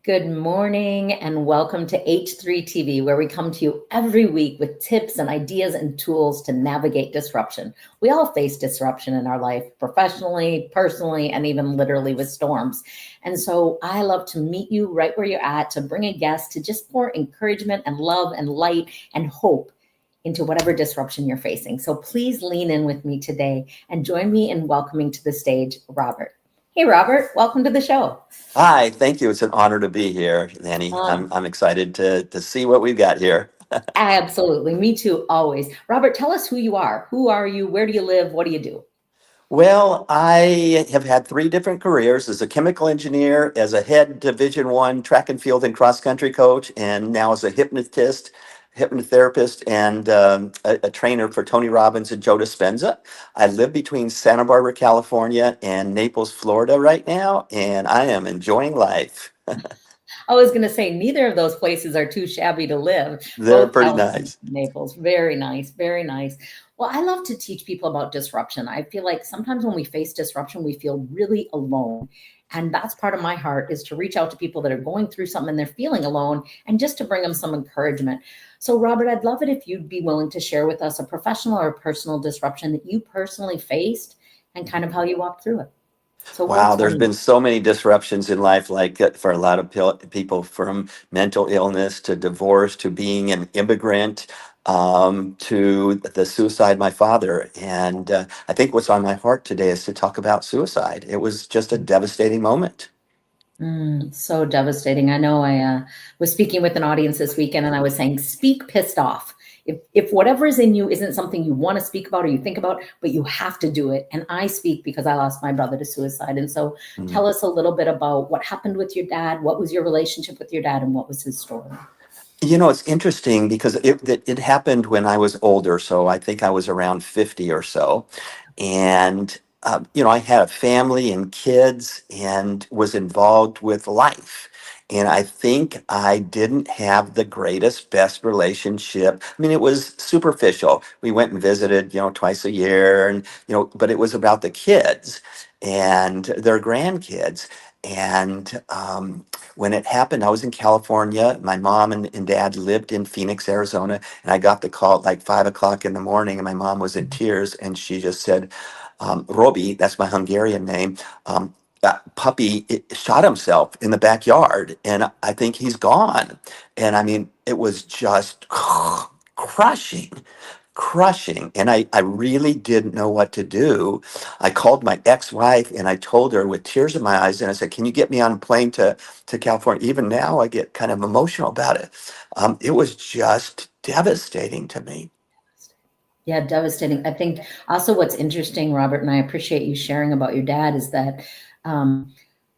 Good morning and welcome to H3 TV, where we come to you every week with tips and ideas and tools to navigate disruption. We all face disruption in our life, professionally, personally, and even literally with storms. And so I love to meet you right where you're at, to bring a guest to just pour encouragement and love and light and hope into whatever disruption you're facing. So please lean in with me today and join me in welcoming to the stage Robert. Hey, Robert, welcome to the show. Hi, thank you. It's an honor to be here, Annie. Um, I'm excited to see what we've got here. Absolutely. Me too, always. Robert, tell us who you are. Who are you? Where do you live? What do you do? Well, I have had three different careers as a chemical engineer, as a head Division One track and field and cross country coach, and now as a hypnotist, hypnotherapist, and a trainer for Tony Robbins and Joe Dispenza. I live between Santa Barbara, California, and Naples, Florida, right now, and I am enjoying life. I was going to say neither of those places are too shabby to live. They're Both pretty California nice. and Naples. Very nice. Very nice. Well, I love to teach people about disruption. I feel like sometimes when we face disruption, we feel really alone. And that's part of my heart is to reach out to people that are going through something and they're feeling alone and just to bring them some encouragement. So, Robert, I'd love it if you'd be willing to share with us a professional or a personal disruption that you personally faced and kind of how you walked through it. So, Wow, what's one there's of them? been so many disruptions in life, like for a lot of people, from mental illness to divorce to being an immigrant, to the suicide of my father. And I think what's on my heart today is to talk about suicide. It was just a devastating moment. So devastating. I know I was speaking with an audience this weekend and I was saying, speak pissed off. If whatever is in you isn't something you want to speak about or you think about, but you have to do it. And I speak because I lost my brother to suicide. And so Mm. tell us a little bit about what happened with your dad. What was your relationship with your dad and what was his story? You know, it's interesting because it happened when I was older. So I think I was around 50 or so. And, I had a family and kids and was involved with life. And I think I didn't have the greatest, best relationship. I mean, it was superficial. We went and visited, twice a year, and, but it was about the kids and their grandkids. And when it happened, I was in California. My mom and dad lived in Phoenix, Arizona. And I got the call at like 5 o'clock in the morning, and my mom was in tears. And she just said, Robbie, that's my Hungarian name. That puppy shot himself in the backyard, and I think he's gone. And I mean, it was just crushing, crushing. And I really didn't know what to do. I called my ex-wife and I told her with tears in my eyes, and I said, can you get me on a plane to California? Even now, I get kind of emotional about it. It was just devastating to me. Yeah, devastating. I think also what's interesting, Robert, and I appreciate you sharing about your dad, is that um,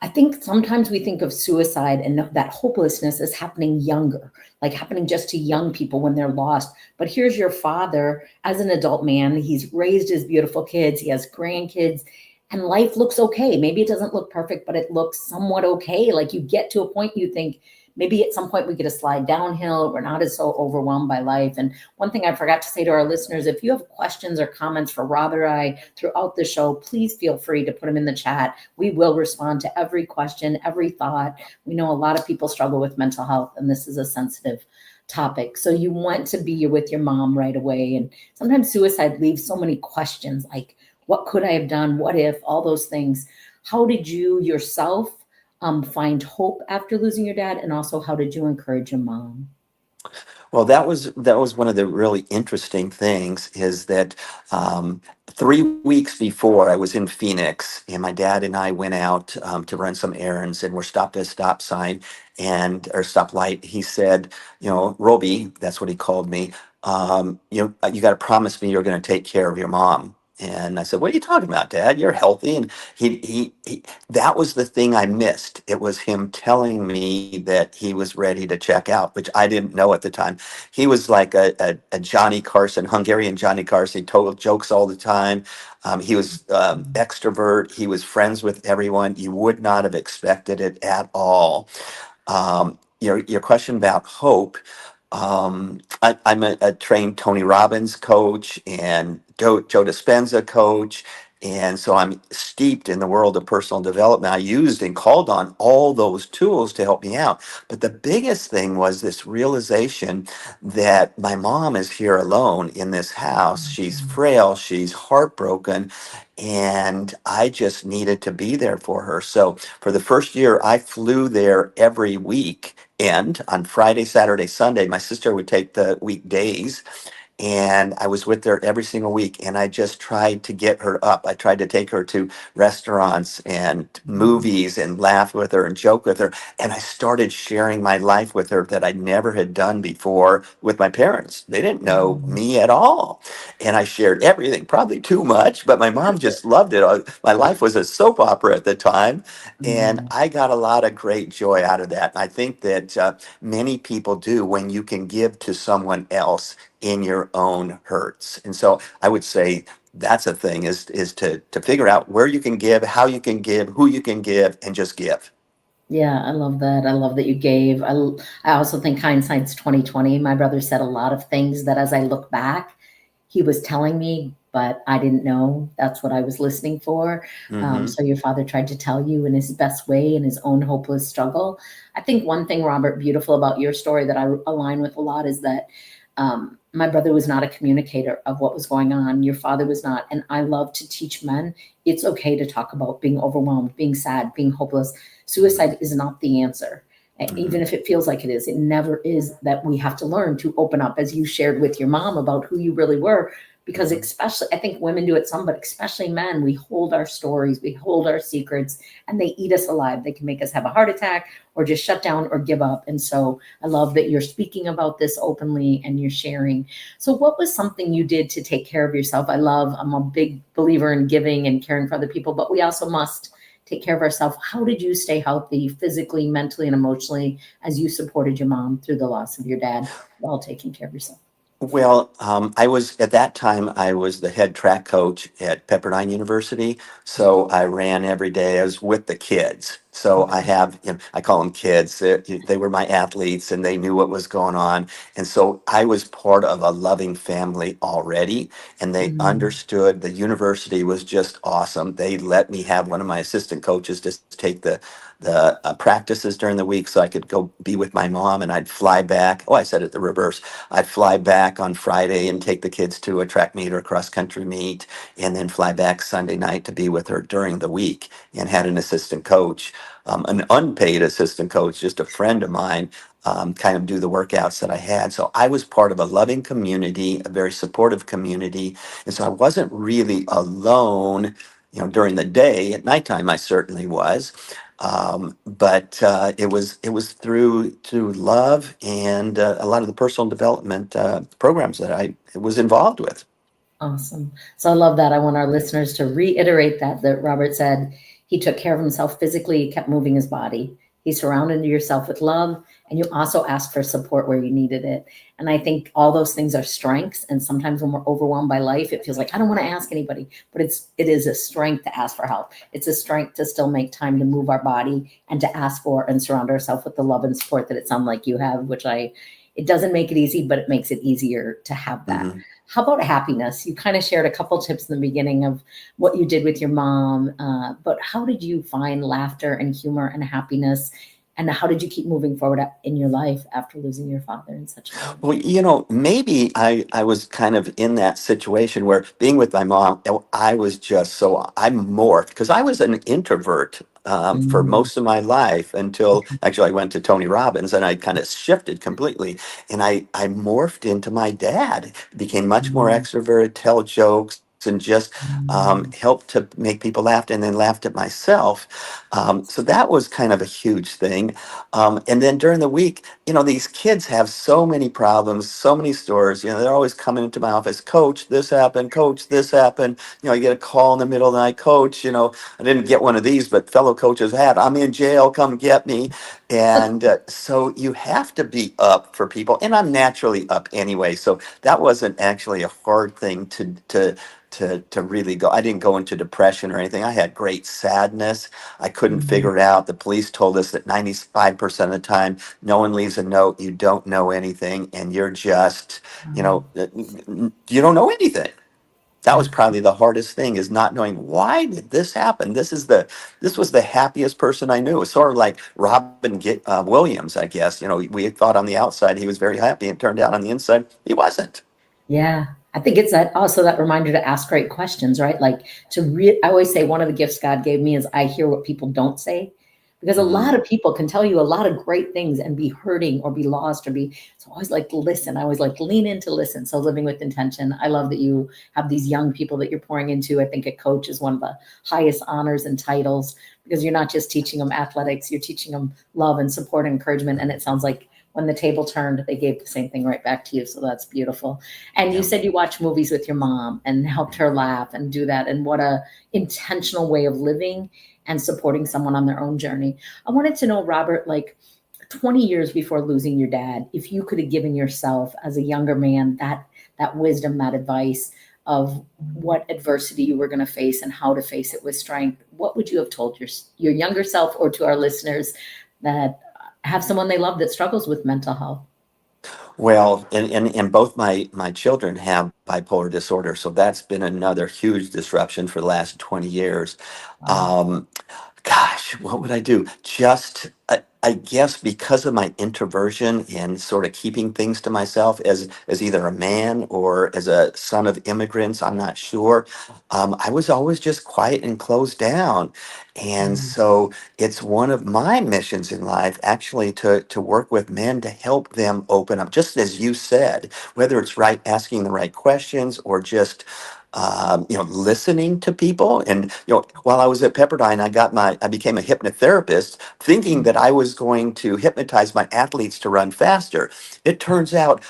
I think sometimes we think of suicide and that hopelessness is happening younger, like happening just to young people when they're lost. But here's your father as an adult man. He's raised his beautiful kids, he has grandkids, and life looks okay. Maybe it doesn't look perfect, but it looks somewhat okay. Like you get to a point you think, maybe at some point we get to slide downhill. We're not as so overwhelmed by life. And one thing I forgot to say to our listeners, if you have questions or comments for Rob or I throughout the show, please feel free to put them in the chat. We will respond to every question, every thought. We know a lot of people struggle with mental health, and this is a sensitive topic. So you want to be with your mom right away. And sometimes suicide leaves so many questions like, what could I have done? What if? All those things. How did you yourself find hope after losing your dad? And also, how did you encourage your mom? Well, that was one of the really interesting things is that 3 weeks before I was in Phoenix, and my dad and I went out to run some errands, and we're stopped at a stop sign and or stoplight. He said, Roby, that's what he called me. You got to promise me you're going to take care of your mom. And I said, "What are you talking about, Dad? You're healthy." And he that was the thing I missed. It was him telling me that he was ready to check out, which I didn't know at the time. He was like a Johnny Carson, Hungarian Johnny Carson. He told jokes all the time. He was extrovert. He was friends with everyone. You would not have expected it at all. Your question about hope. I'm a trained Tony Robbins coach and Joe Dispenza coach. And so I'm steeped in the world of personal development. I used and called on all those tools to help me out. But the biggest thing was this realization that my mom is here alone in this house. She's frail, she's heartbroken, and I just needed to be there for her. So for the first year, I flew there every week. And on Friday, Saturday, Sunday, my sister would take the weekdays, and I was with her every single week, and I just tried to get her up. I tried to take her to restaurants and movies and laugh with her and joke with her. And I started sharing my life with her that I never had done before with my parents. They didn't know me at all. And I shared everything, probably too much, but my mom just loved it. My life was a soap opera at the time. And Mhm. I got a lot of great joy out of that. I think that many people do when you can give to someone else in your own hurts. And so I would say that's a thing, is to figure out where you can give, how you can give, who you can give, and just give. Yeah, I love that. I love that you gave. I also think hindsight's 2020. My brother said a lot of things that as I look back, he was telling me, but I didn't know that's what I was listening for. Hmm. So your father tried to tell you in his best way in his own hopeless struggle. I think one thing, Robert, beautiful about your story that I align with a lot is that my brother was not a communicator of what was going on. Your father was not. And I love to teach men it's okay to talk about being overwhelmed, being sad, being hopeless. Suicide is not the answer. Even Hmm. if it feels like it is, it never is. That we have to learn to open up, as you shared with your mom about who you really were. Because Hmm. especially, I think women do it some, but especially men, we hold our stories, we hold our secrets, and they eat us alive. They can make us have a heart attack or just shut down or give up. And so I love that you're speaking about this openly and you're sharing. So, what was something you did to take care of yourself? I'm a big believer in giving and caring for other people, but we also must take care of ourselves. How did you stay healthy physically, mentally, and emotionally as you supported your mom through the loss of your dad while taking care of yourself? Well, I was at that time, I was the head track coach at Pepperdine University. So I ran every day. I was with the kids. So I Okay. have, I call them kids. They were my athletes and they knew what was going on. And so I was part of a loving family already. And they Mm, understood the university was just awesome. They let me have one of my assistant coaches just take the practices during the week so I could go be with my mom, and I'd fly back. Oh, I said it the reverse. I'd fly back on Friday and take the kids to a track meet or cross country meet, and then fly back Sunday night to be with her during the week, and had an assistant coach, an unpaid assistant coach, just a friend of mine, kind of do the workouts that I had. So I was part of a loving community, a very supportive community. And so I wasn't really alone, during the day. At nighttime, I certainly was. But it was through love and a lot of the personal development programs that I was involved with. awesome. So I love that. I want our listeners to reiterate that Robert said he took care of himself physically, he kept moving his body. He surrounded yourself with love, and you also asked for support where you needed it. And I think all those things are strengths. And sometimes when we're overwhelmed by life, it feels like I don't want to ask anybody. But it is a strength to ask for help. It's a strength to still make time to move our body and to ask for and surround ourselves with the love and support that it sounds like you have, which it doesn't make it easy, but it makes it easier to have that. Mhm. How about happiness? You kind of shared a couple tips in the beginning of what you did with your mom, but how did you find laughter and humor and happiness? And how did you keep moving forward in your life after losing your father in such a way? Well, maybe I was kind of in that situation where being with my mom, I was just so I morphed because I was an introvert for Mm, most of my life until actually I went to Tony Robbins, and I kind of shifted completely, and I morphed into my dad, became much more mm, extroverted, tell jokes. And just mm, helped to make people laugh, and then laughed at myself. So that was kind of a huge thing. And then during the week, these kids have so many problems, so many stories. They're always coming into my office, Coach, this happened, Coach, this happened. You get a call in the middle of the night, Coach, I didn't get one of these, but fellow coaches have. I'm in jail, come get me. And so you have to be up for people. And I'm naturally up anyway. So that wasn't actually a hard thing to really go. I didn't go into depression or anything. I had great sadness. I couldn't mm, figure it out. The police told us that 95% of the time, no one leaves a note. You don't know anything, and you're just, mm. you don't know anything. That Yeah. was probably the hardest thing, is not knowing, why did this happen. This was the happiest person I knew. It was sort of like Williams, I guess. We thought on the outside he was very happy, and turned out on the inside he wasn't. Yeah. I think it's that also that reminder to ask great questions, right? Like I always say one of the gifts God gave me is I hear what people don't say. Because a Mhm. lot of people can tell you a lot of great things and be hurting or be lost or be, so I always like listen. I always like lean in to listen. So living with intention. I love that you have these young people that you're pouring into. I think a coach is one of the highest honors and titles because you're not just teaching them athletics, you're teaching them love and support and encouragement. And it sounds like when the table turned, they gave the same thing right back to you. So that's beautiful. And you Yeah. said you watch movies with your mom and helped her laugh and do that. And what a intentional way of living and supporting someone on their own journey. I wanted to know, Robert, like 20 years before losing your dad, if you could have given yourself as a younger man that wisdom, that advice of what adversity you were going to face and how to face it with strength, what would you have told your younger self, or to our listeners that have someone they love that struggles with mental health? Well, and both my children have bipolar disorder, so that's been another huge disruption for the last 20 years. Wow. Um, Gosh, what would I do? Just, I guess, because of my introversion and sort of keeping things to myself, as either a man or as a son of immigrants, I'm not sure. I was always just quiet and closed down. And Mm, so it's one of my missions in life, actually, to work with men to help them open up, just as you said, whether it's right asking the right questions, or just listening to people. And while I was at Pepperdine, I became a hypnotherapist, thinking mm, that I was going to hypnotize my athletes to run faster. It turns out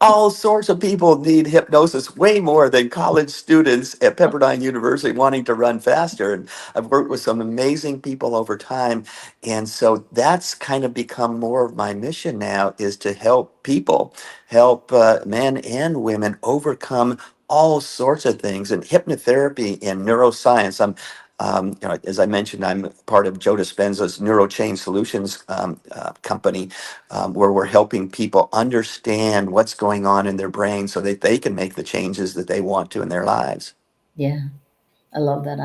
all sorts of people need hypnosis way more than college students at Pepperdine University wanting to run faster. And I've worked with some amazing people over time. And so that's kind of become more of my mission now, is to help people, help men and women overcome all sorts of things. And hypnotherapy and neuroscience, as I mentioned, I'm part of Joe Dispenza's NeuroChange Solutions company, where we're helping people understand what's going on in their brain so that they can make the changes that they want to in their lives. yeah, I love that.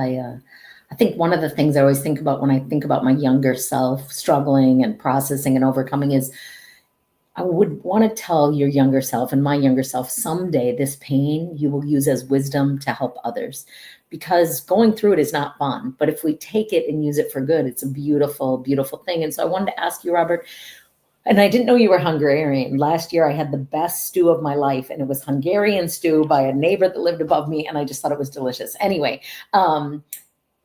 I think one of the things I always think about when I think about my younger self struggling and processing and overcoming is I would want to tell your younger self and my younger self someday this pain you will use as wisdom to help others, because going through it is not fun. But if we take it and use it for good, it's a beautiful, beautiful thing. And so I wanted to ask you, Robert, and I didn't know you were Hungarian. Last year, I had the best stew of my life, and it was Hungarian stew by a neighbor that lived above me, and I just thought it was delicious. Anyway, um,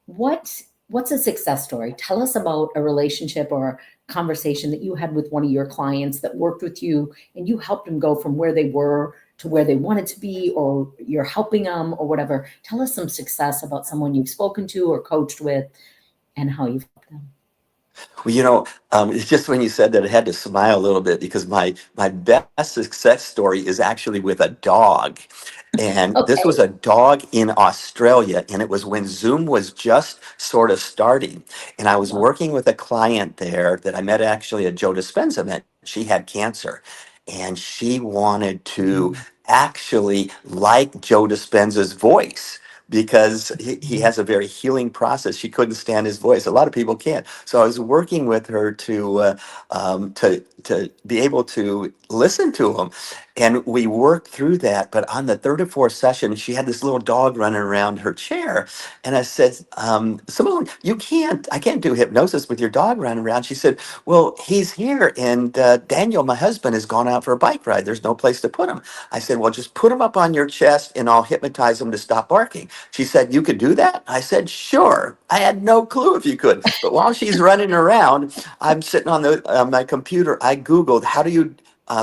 what's a success story? Tell us about a relationship or a conversation that you had with one of your clients that worked with you, and you helped them go from where they were to where they wanted to be, or you're helping them, or whatever. Tell us some success about someone you've spoken to or coached with, and how you've helped them. Well, it's just when you said that, I had to smile a little bit, because my best success story is actually with a dog. And this was Okay. a dog in Australia, and it was when Zoom was just sort of starting. And I was Wow. working with a client there that I met actually at Joe Dispenza met. She had cancer, and she wanted to Mm, actually like Joe Dispenza's voice, because he mm, has a very healing process. She couldn't stand his voice. A lot of people can't. So I was working with her to be able to listen to him, and we worked through that. But on the third or fourth session, she had this little dog running around her chair, and I said, "Simone, I can't do hypnosis with your dog running around." She said, "Well, he's here, and Daniel, my husband, has gone out for a bike ride. There's no place to put him." I said, "Well, just put him up on your chest, and I'll hypnotize him to stop barking." She said, "You could do that?" I said, "Sure." I had no clue if you could. But while she's running around, I'm sitting on my computer. I Googled, how do you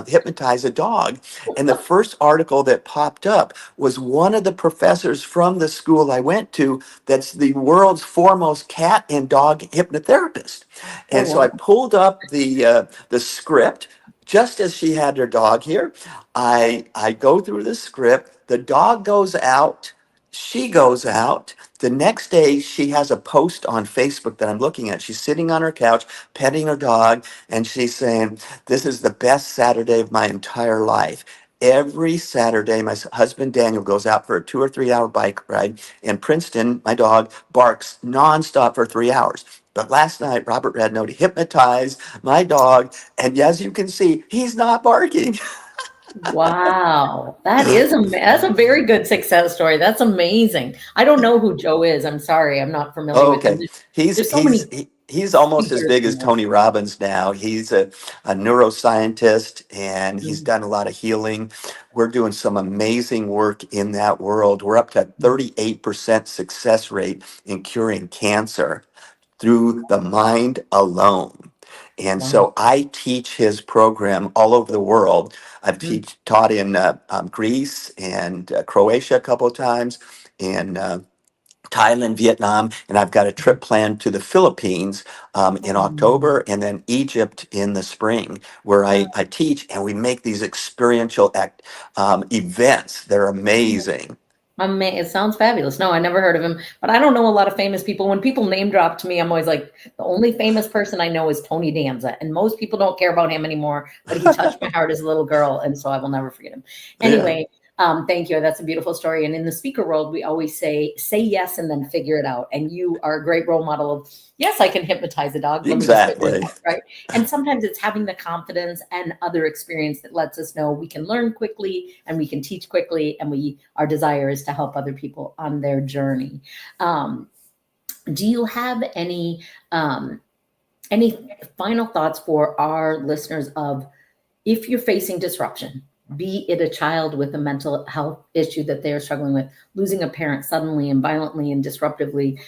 hypnotize a dog? And the first article that popped up was one of the professors from the school I went to, that's the world's foremost cat and dog hypnotherapist. oh, And so I wow. pulled up the script just as she had her dog here. I go through the script. The dog goes out. She goes out. The next day, she has a post on Facebook that I'm looking at. She's sitting on her couch, petting her dog, and she's saying, "This is the best Saturday of my entire life." every Saturday, my husband Daniel goes out for a 2 or 3 hour bike ride, and Princeton, my dog, barks nonstop for 3 hours. But last night, Robert Radnoti hypnotized my dog, and as you can see, he's not barking. Wow, that's a very good success story. That's amazing. I don't know who Joe is. I'm sorry, I'm not familiar with him. Okay, he's There's so many he's almost as speakers big in as this. Tony Robbins now. He's a neuroscientist, and he's Mm, done a lot of healing. We're doing some amazing work in that world. We're up to mm. 38% success rate in curing cancer through the mind alone. And Wow. so I teach his program all over the world. I've Mm, taught in Greece and Croatia a couple of times, and Thailand, Vietnam, and I've got a trip planned to the Philippines in mm. October, and then Egypt in the spring, where I teach, and we make these experiential events. They're amazing. It sounds fabulous. No, I never heard of him, but I don't know a lot of famous people. When people name drop to me, I'm always like, the only famous person I know is Tony Danza, and most people don't care about him anymore. But he touched my heart as a little girl, and so I will never forget him. Yeah, Anyway, thank you. That's a beautiful story. And in the speaker world, we always say yes and then figure it out. And you are a great role model of yes, I can hypnotize a dog. Let me just figure it exactly. out, right? And sometimes it's having the confidence and other experience that lets us know we can learn quickly and we can teach quickly, and our desire is to help other people on their journey. Um, do you have any final thoughts for our listeners of if you're facing disruption, be it a child with a mental health issue that they are struggling with, losing a parent suddenly and violently and disruptively,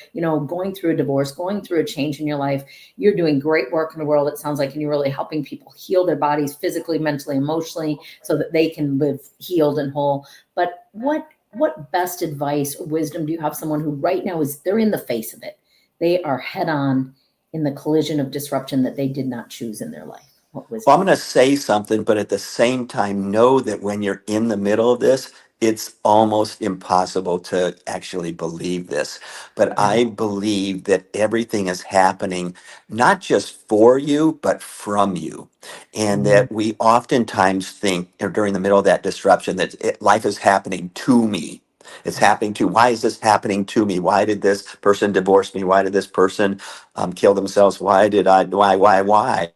going through a divorce, going through a change in your life, you're doing great work in the world, it sounds like, and you're really helping people heal their bodies physically, mentally, emotionally, so that they can live healed and whole. But what best advice or wisdom do you have someone who right now they're in the face of it? They are head on in the collision of disruption that they did not choose in their life. What Well, wisdom? I'm going to say something, but at the same time, know that when you're in the middle of this, it's almost impossible to actually believe this. But Yeah. I believe that everything is happening not just for you, but from you. And Mhm. that we oftentimes think during the middle of that disruption that life is happening to me. It's happening to, why is this happening to me? Why did this person divorce me? Why did this person kill themselves? Why did I, why?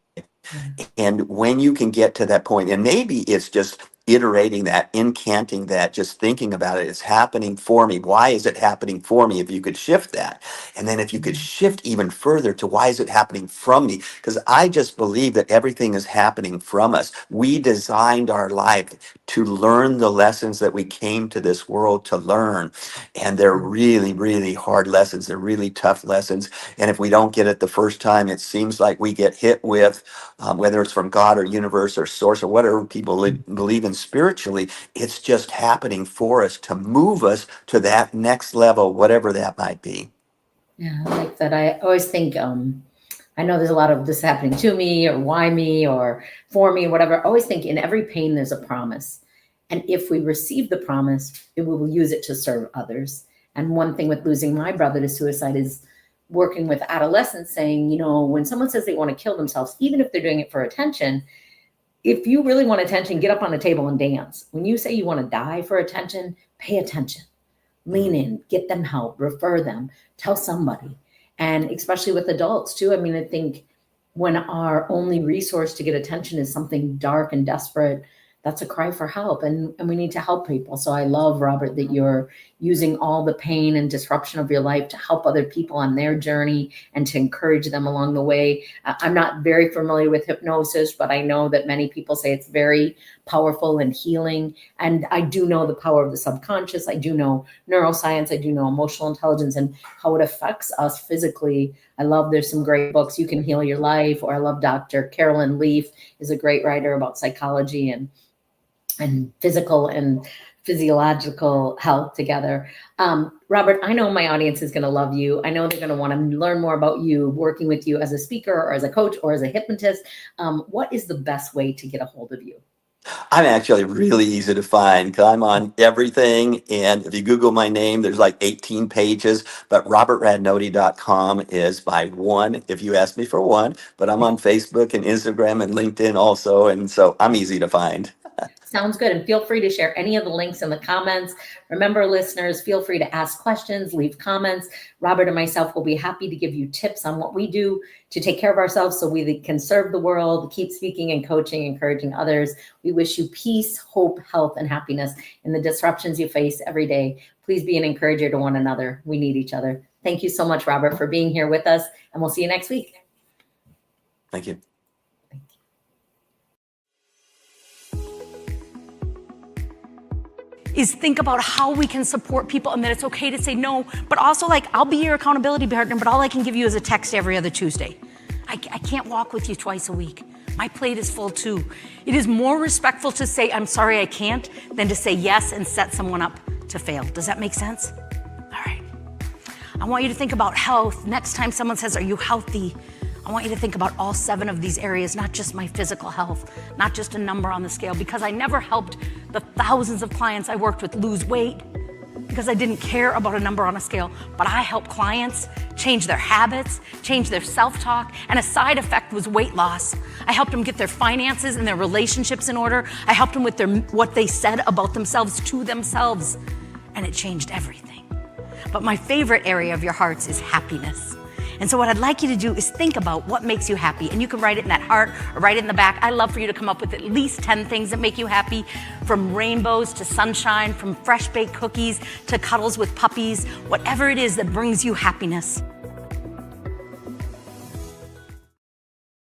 Yeah. And when you can get to that point, and maybe it's just iterating that, incanting that, just thinking about it, it's happening for me. Why is it happening for me? If you could shift that. And then if you could Mhm. shift even further to why is it happening from me? Because I just believe that everything is happening from us. We designed our life to learn the lessons that we came to this world to learn. And they're really, really hard lessons. They're really tough lessons. And if we don't get it the first time, it seems like we get hit with whether it's from God or universe or source or whatever people believe in spiritually, it's just happening for us to move us to that next level, whatever that might be. Yeah, I like that. I always think, I know there's a lot of this happening to me or why me or for me, whatever. I always think in every pain, there's a promise. And if we receive the promise, we will use it to serve others. And one thing with losing my brother to suicide is working with adolescents saying, when someone says they want to kill themselves, even if they're doing it for attention, if you really want attention, get up on a table and dance. When you say you want to die for attention, pay attention, lean Mhm. in, get them help, refer them, tell somebody. And especially with adults too. I mean, I think when our only resource to get attention is something dark and desperate, that's a cry for help. And we need to help people. So I love, Robert, that you're using all the pain and disruption of your life to help other people on their journey and to encourage them along the way. I'm not very familiar with hypnosis, but I know that many people say it's very powerful and healing. And I do know the power of the subconscious. I do know neuroscience. I do know emotional intelligence and how it affects us physically. I love there's some great books, You Can Heal Your Life, or I love Dr. Carolyn Leaf is a great writer about psychology and physical and physiological health together. Robert, I know my audience is going to love you. I know they're going to want to learn more about you, working with you as a speaker or as a coach or as a hypnotist. What is the best way to get a hold of you? I'm actually really easy to find because I'm on everything. And if you Google my name, there's like 18 pages. But robertradnoti.com is my one, if you ask me for one. But I'm on Facebook and Instagram and LinkedIn also. And so I'm easy to find. Sounds good. And feel free to share any of the links in the comments. Remember, listeners, feel free to ask questions, leave comments. Robert and myself will be happy to give you tips on what we do to take care of ourselves so we can serve the world, keep speaking and coaching, encouraging others. We wish you peace, hope, health, and happiness in the disruptions you face every day. Please be an encourager to one another. We need each other. Thank you so much, Robert, for being here with us, and we'll see you next week. Thank you. Is think about how we can support people and that it's okay to say no, but also like, I'll be your accountability partner, but all I can give you is a text every other Tuesday. I can't walk with you twice a week. My plate is full too. It is more respectful to say, I'm sorry I can't, than to say yes and set someone up to fail. Does that make sense? All right. I want you to think about health. Next time someone says, are you healthy? I want you to think about all 7 of these areas, not just my physical health, not just a number on the scale, because I never helped the thousands of clients I worked with lose weight because I didn't care about a number on a scale, but I helped clients change their habits, change their self-talk, and a side effect was weight loss. I helped them get their finances and their relationships in order. I helped them with what they said about themselves to themselves, and it changed everything. But my favorite area of your hearts is happiness. And so what I'd like you to do is think about what makes you happy. And you can write it in that heart or write it in the back. I love for you to come up with at least 10 things that make you happy, from rainbows to sunshine, from fresh baked cookies to cuddles with puppies, whatever it is that brings you happiness.